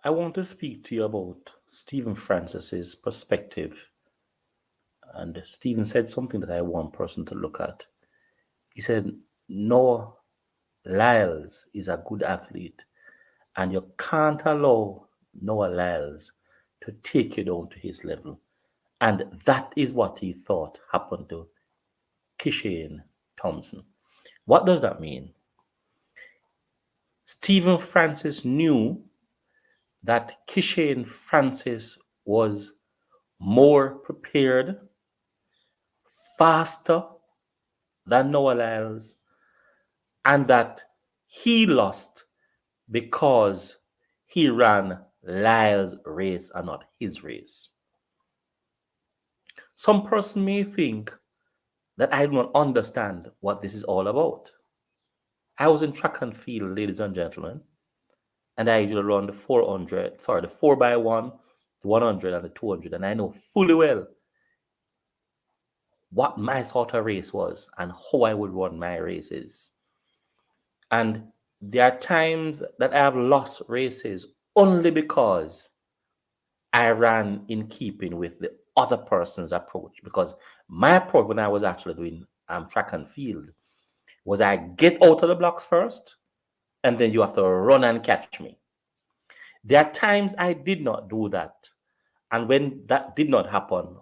I want to speak to you about Stephen Francis's perspective. And Stephen said something that I want person to look at. He said, Noah Lyles is a good athlete, and you can't allow Noah Lyles to take you down to his level. And that is what he thought happened to Kishane Thompson. What does that mean? Stephen Francis knew that Kishane Francis was more prepared, faster than Noah Lyles, and that he lost because he ran Lyles' race and not his race. Some person may think that I do not understand what this is all about. I was in track and field, ladies and gentlemen, and I usually run the 400, sorry, the 4 by 1, the 100, and the 200, and I know fully well what my sort of race was and how I would run my races. And there are times that I have lost races only because I ran in keeping with the other person's approach. Because my approach when I was actually doing track and field was I get out of the blocks first, and then you have to run and catch me. There are times I did not do that. And when that did not happen,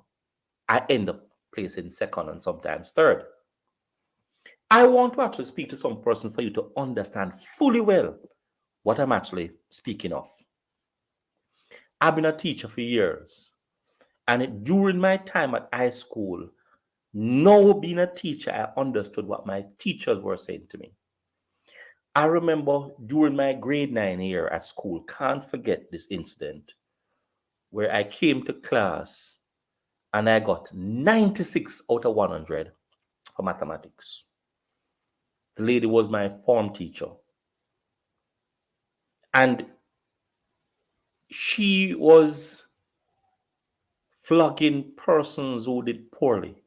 I end up placing second and sometimes third. I want to actually speak to some person for you to understand fully well what I'm actually speaking of. I've been a teacher for years, and during my time at high school, now being a teacher, I understood what my teachers were saying to me. I remember during my grade 9 year at school, can't forget this incident where I came to class and I got 96 out of 100 for mathematics. The lady was my form teacher. And she was flogging persons who did poorly.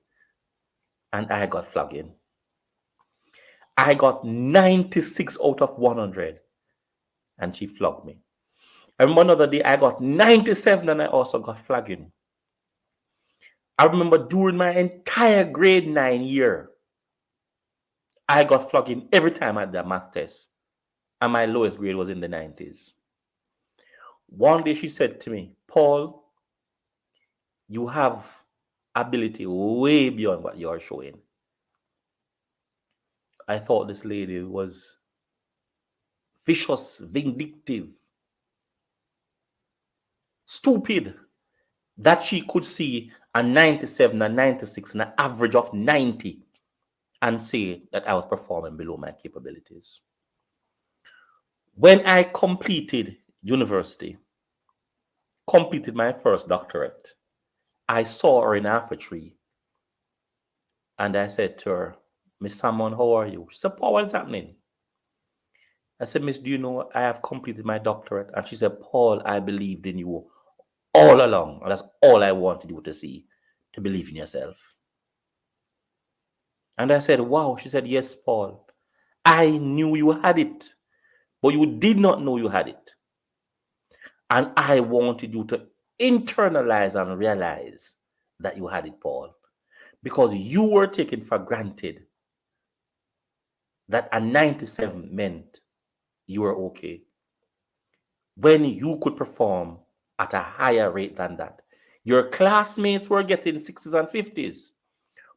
And I got flogging. I got 96 out of 100. And she flogged me. I remember another day I got 97 and I also got flogging. I remember during my entire grade 9 year, I got flogging every time I did a math test. And my lowest grade was in the 90s. One day she said to me, Paul, you have ability way beyond what you are showing. I thought this lady was vicious, vindictive, stupid, that she could see a 97, a 96, and an average of 90 and say that I was performing below my capabilities. When I completed university, completed my first doctorate, I saw her in Alpha Tree and I said to her, Miss Salmon, how are you? She said, Paul, what's happening? I said, Miss, do you know I have completed my doctorate? And she said, Paul, I believed in you all along. And that's all I wanted you to see, to believe in yourself. And I said, wow. She said, yes, Paul. I knew you had it, but you did not know you had it. And I wanted you to internalize and realize that you had it, Paul, because you were taken for granted that a 97 meant you were okay when you could perform at a higher rate than that. Your classmates were getting 60s and 50s,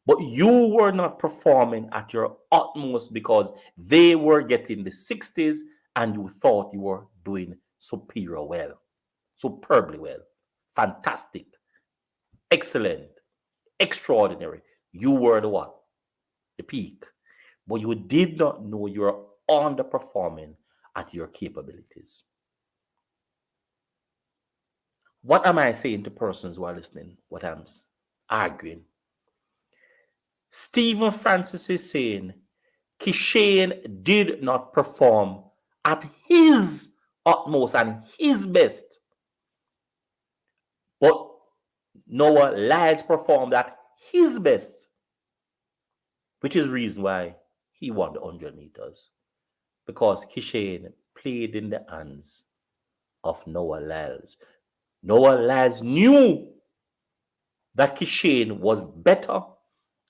but you were not performing at your utmost because they were getting the 60s and you thought you were doing superior well, superbly well, fantastic, excellent, extraordinary. You were the what? The peak. But you did not know you were underperforming at your capabilities. What am I saying to persons who are listening? What I'm arguing? Stephen Francis is saying Kishane did not perform at his utmost and his best. But Noah Lyles performed at his best, which is the reason why he won the 100 meters. Because Kishane played in the hands of Noah Lyles. Noah Lyles knew that Kishane was better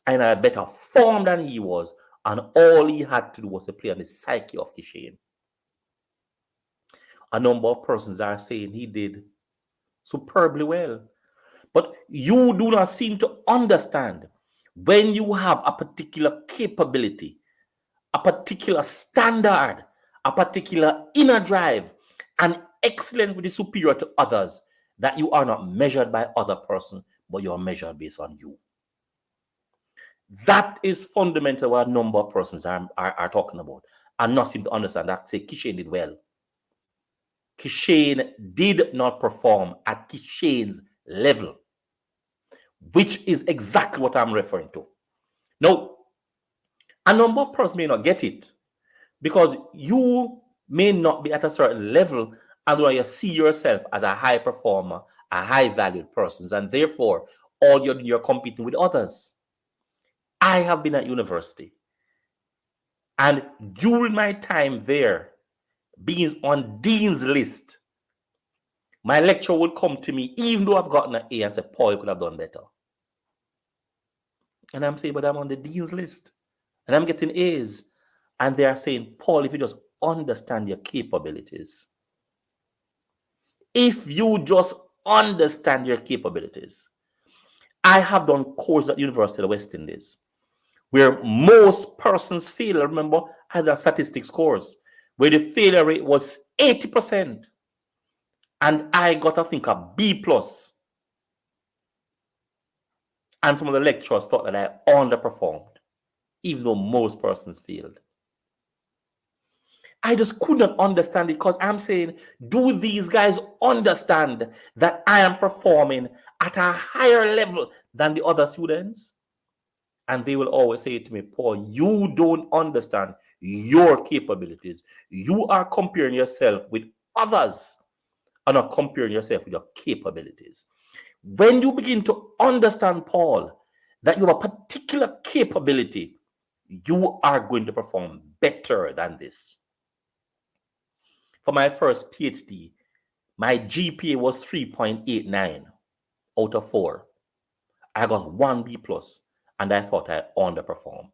and a better form than he was, and all he had to do was to play on the psyche of Kishane. A number of persons are saying he did superbly well. But you do not seem to understand when you have a particular capability, a particular standard, a particular inner drive, and excellence which is superior to others, that you are not measured by other person, but you are measured based on you. That is fundamental what a number of persons are talking about and not seem to understand that. Say Kishane did well. Kishane did not perform at Kishane's level, which is exactly what I'm referring to. Now, a number of persons may not get it because you may not be at a certain level and when you see yourself as a high performer, a high valued person, and therefore all you're competing with others. I have been at university, and during my time there, being on Dean's list, my lecturer would come to me, even though I've gotten an A, and say, Paul, you could have done better. And I'm saying, but I'm on the Dean's list, and I'm getting A's. And they are saying, Paul, if you just understand your capabilities, if you just understand your capabilities. I have done courses at University of the West Indies where most persons fail. Remember, I had a statistics course where the failure rate was 80%. And I got, I think, a B plus. And some of the lecturers thought that I underperformed, even though most persons failed. I just could not understand it because I'm saying, do these guys understand that I am performing at a higher level than the other students? And they will always say to me, Paul, you don't understand your capabilities. You are comparing yourself with others and not comparing yourself with your capabilities. When you begin to understand, Paul, that you have a particular capability, you are going to perform better than this. For my first PhD, my GPA was 3.89 out of 4. I got 1 B plus, and I thought I underperformed.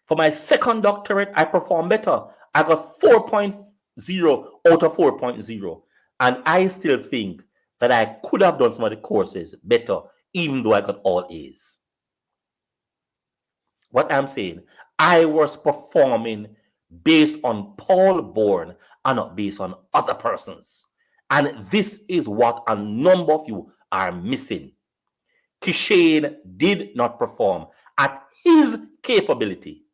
For my second doctorate, I performed better. I got 4.0 out of 4.0. And I still think that I could have done some of the courses better, even though I got all A's. What I'm saying, I was performing based on Paul Bourne and not based on other persons. And this is what a number of you are missing. Kishane did not perform at his capability.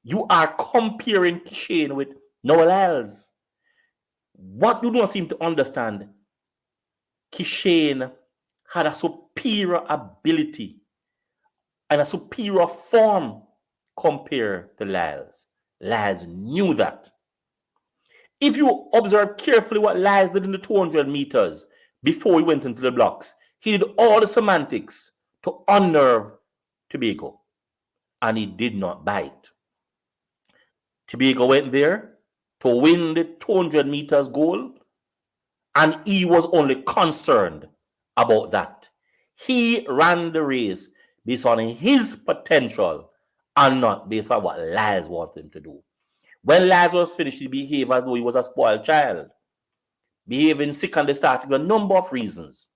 You are comparing Kishane with Noah Lyles. What you don't seem to understand, Kishane had a superior ability and a superior form compared to Lyles. Lyles knew that. If you observe carefully what Lyles did in the 200 meters before he went into the blocks, he did all the semantics to unnerve Tobago, and he did not bite. Tobago went there to win the 200 meters goal, and he was only concerned about that. He ran the race based on his potential and not based on what Lyles wanted him to do. When Lyles was finished, he behaved as though he was a spoiled child, behaving sick on the start for a number of reasons.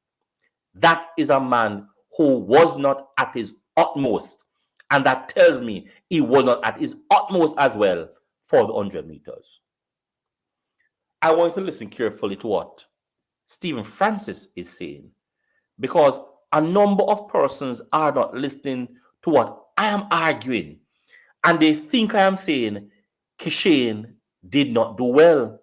That is a man who was not at his utmost, and that tells me he was not at his utmost as well for the 100 meters. I want to listen carefully to what Stephen Francis is saying, because a number of persons are not listening to what I am arguing, and they think I am saying Kishane did not do well.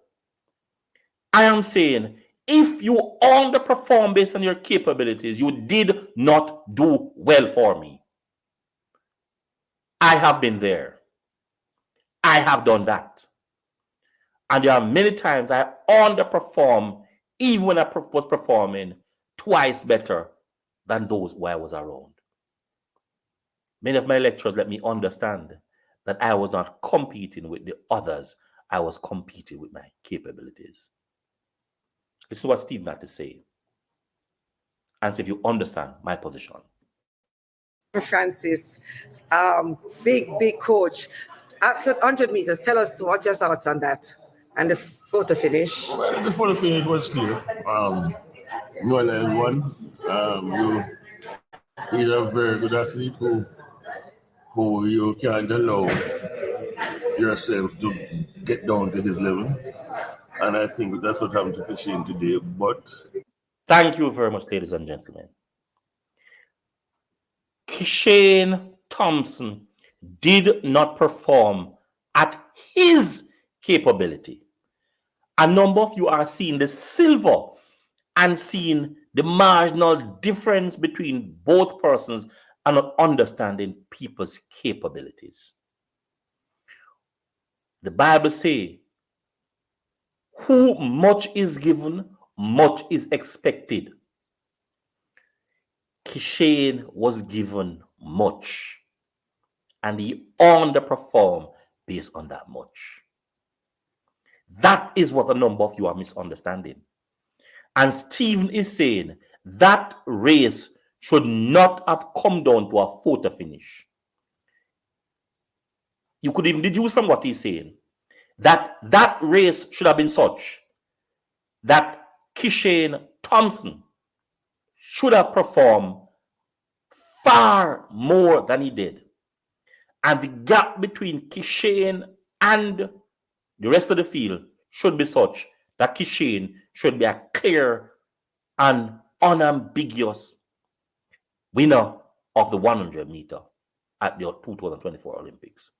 I am saying if you underperform based on your capabilities, you did not do well for me. I have been there. I have done that. And there are many times I underperform even when I was performing twice better than those who I was around. Many of my lecturers let me understand that I was not competing with the others. I was competing with my capabilities. This is what Steve had to say. And see if you understand my position. Francis, big coach. After 100 meters, tell us what your thoughts on that and the photo finish. Well, the photo finish was clear. Noah Lyles won. He's a very good athlete who you can't allow yourself to get down to his level. And I think that's what happened to Kishane today. But thank you very much, ladies and gentlemen. Kishane Thompson did not perform at his capability. A number of you are seeing the silver and seeing the marginal difference between both persons and not understanding people's capabilities. The Bible says, who much is given, much is expected. Kishane was given much, and he underperformed based on that much. That is what a number of you are misunderstanding. And Stephen is saying that race should not have come down to a photo finish. You could even deduce from what he's saying that that race should have been such that Kishane Thompson should have performed far more than he did. And the gap between Kishane and the rest of the field should be such that Kishane should be a clear and unambiguous winner of the 100 meter at the 2024 Olympics.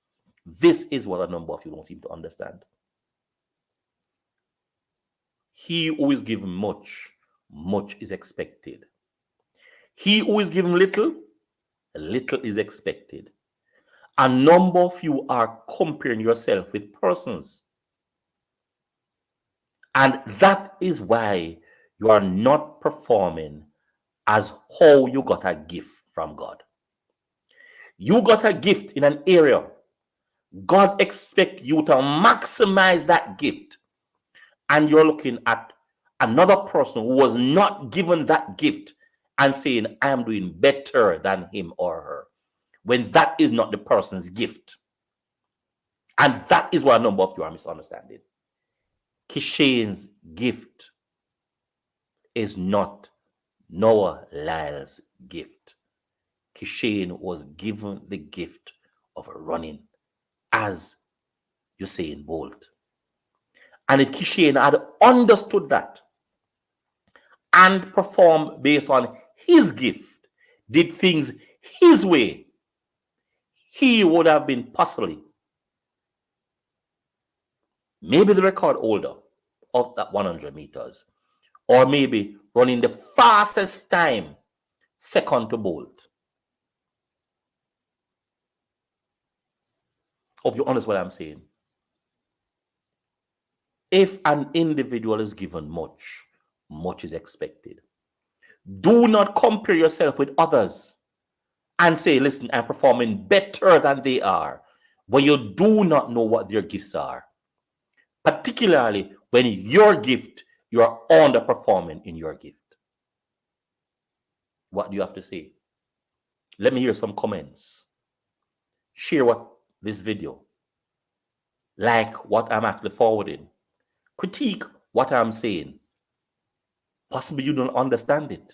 This is what a number of you don't seem to understand. He who is given much, much is expected. He who is given little, little is expected. A number of you are comparing yourself with persons. And that is why you are not performing as how you got a gift from God. You got a gift in an area. God expects you to maximize that gift. And you're looking at another person who was not given that gift and saying, I am doing better than him or her, when that is not the person's gift. And that is what a number of you are misunderstanding. Kishane's gift is not Noah Lyles' gift. Kishane was given the gift of running as Usain Bolt. And if Kishane had understood that and performed based on his gift, did things his way, he would have been possibly maybe the record holder of that 100 meters, or maybe running the fastest time, second to Bolt. Hope you understand what I'm saying. If an individual is given much, much is expected. Do not compare yourself with others and say, listen, I'm performing better than they are, when you do not know what their gifts are. Particularly when your gift, you are underperforming in your gift. What do you have to say? Let me hear some comments. Share what this video. Like what I'm actually forwarding. Critique what I'm saying. Possibly you don't understand it.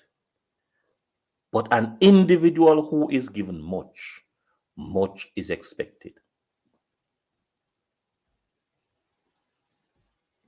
But an individual who is given much, much is expected.